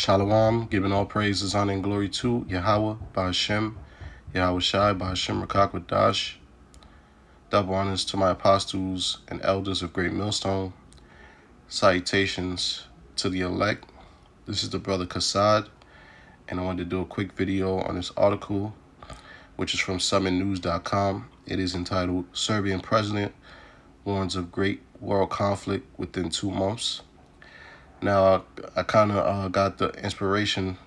Shalom, giving all praises, honor, and glory to Yahweh, Ba'ashem, Yahweh Shai, Ba'ashem, Rakakwadash. Double honors to my apostles and elders of Great Millstone. Salutations to the elect. This is the brother Kassad, and I wanted to do a quick video on this article, which is from summitnews.com. It is entitled, Serbian President Warns of Great World Conflict Within 2 Months. Now, I kind of got the inspiration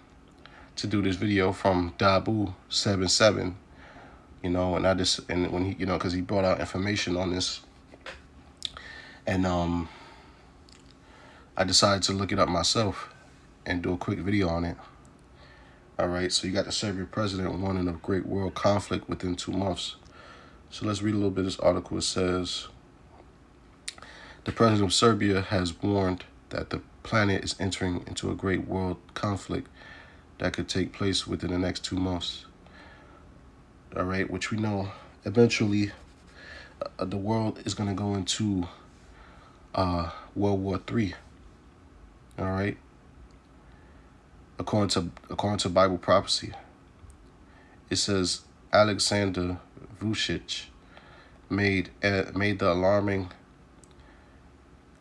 to do this video from Dabu77, and when he, because he brought out information on this, and I decided to look it up myself and do a quick video on it. All right, so you got the Serbian president warning of great world conflict within 2 months. So let's read a little bit of this article. It says, the president of Serbia has warned that the planet is entering into a great world conflict that could take place within the next 2 months. All right, which we know eventually the world is going to go into World War III. All right, according to Bible prophecy, it says Alexander Vucic made the alarming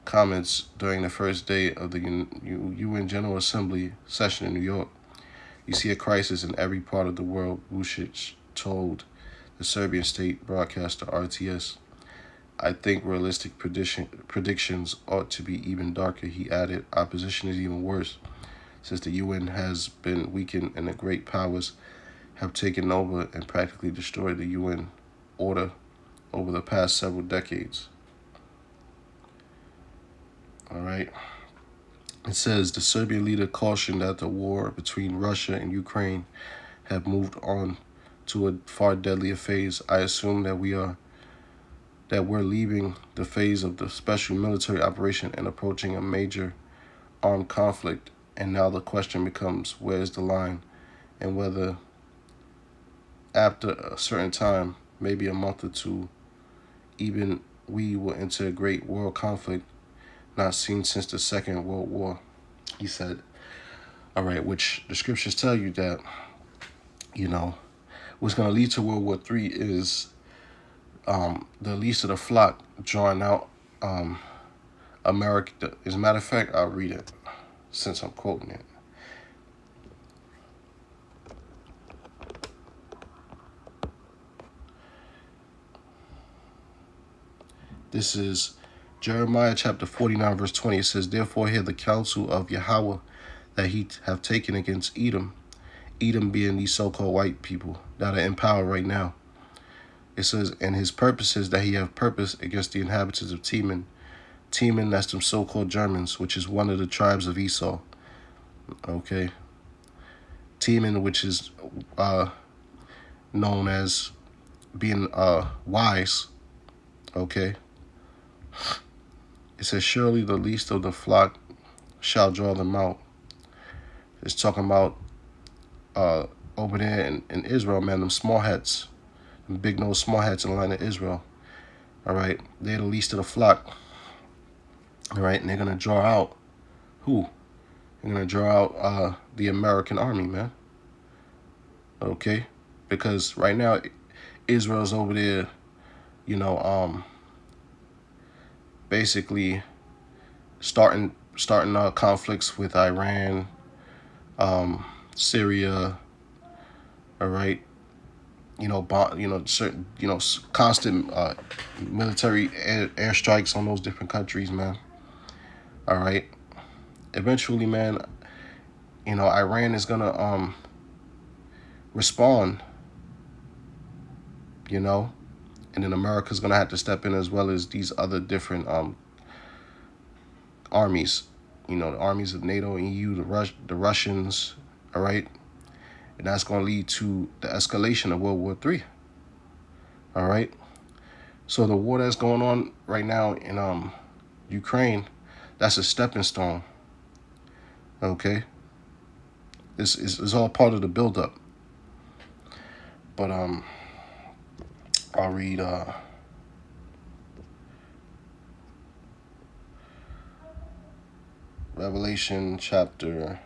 comments during the first day of the UN General Assembly session in New York. You see a crisis in every part of the world, Vucic told the Serbian state broadcaster RTS. I think realistic predictions ought to be even darker, he added. Opposition is even worse, since the UN has been weakened and the great powers have taken over and practically destroyed the UN order over the past several decades. All right. It says the Serbian leader cautioned that the war between Russia and Ukraine have moved on to a far deadlier phase. I assume that we're leaving the phase of the special military operation and approaching a major armed conflict. And now the question becomes, where's the line, and whether after a certain time, maybe a month or two, even we will enter a great world conflict not seen since the Second World War, he said. All right, which the scriptures tell you that, what's going to lead to World War III is the least of the flock drawing out America. As a matter of fact, I'll read it since I'm quoting it. This is Jeremiah chapter 49, verse 20. It says, therefore hear the counsel of Yahweh that he have taken against Edom. Edom being these so-called white people that are in power right now. It says, and his purposes that he have purposed against the inhabitants of Teman. Teman, that's them so-called Germans, which is one of the tribes of Esau. Okay. Teman, which is known as being wise. Okay. It says, surely the least of the flock shall draw them out. It's talking about over there in Israel, man, them small hats, them big nose small hats in the line of Israel. All right, they're the least of the flock. All right, and they're gonna draw out who? They're gonna draw out the American army, man. Okay, because right now Israel's over there, basically starting conflicts with Iran, Syria. All right, certain, constant military airstrikes on those different countries, man. All right, eventually, man, Iran is gonna respond, and then America's gonna have to step in, as well as these other different armies, the armies of NATO and EU, the Russians. All right, and that's gonna lead to the escalation of World War III. All right, so the war that's going on right now in Ukraine, that's a stepping stone. Okay, it's all part of the buildup. But I'll read Revelation chapter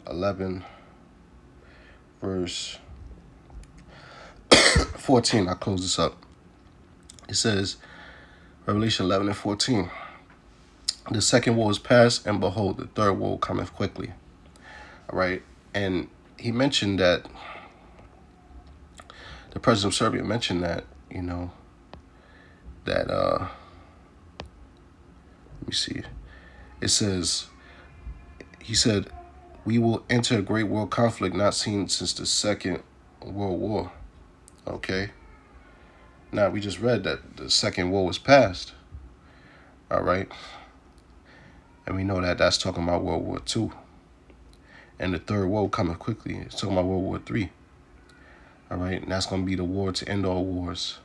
11, verse 14. I'll close this up. It says, Revelation 11 and 14. The second woe is past, and behold, the third woe cometh quickly. All right. And he mentioned that, the president of Serbia mentioned that, that, let me see. It says, he said, we will enter a great world conflict not seen since the Second World War. Okay. Now, we just read that the second war was past. All right. And we know that that's talking about World War II. And the third war coming quickly. It's talking about World War III. All right. And that's going to be the war to end all wars.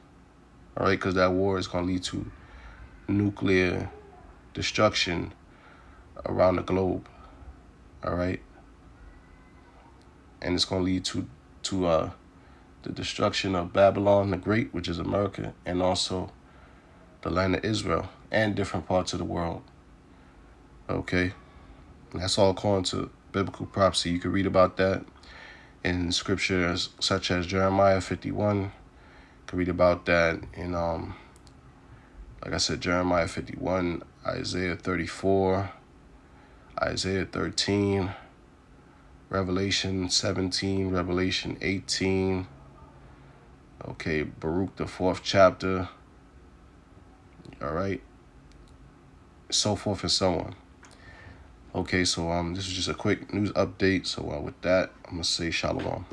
All right. Because that war is going to lead to nuclear destruction around the globe. All right. And it's going to lead to the destruction of Babylon the Great, which is America, and also the land of Israel and different parts of the world. Okay. And that's all according to biblical prophecy. You can read about that in scriptures such as Jeremiah 51. You can read about that in, like I said, Jeremiah 51, Isaiah 34, Isaiah 13, Revelation 17, Revelation 18. Okay, Baruch, the 4th chapter. All right. So forth and so on. Okay, so this is just a quick news update. So with that, I'm going to say shalom.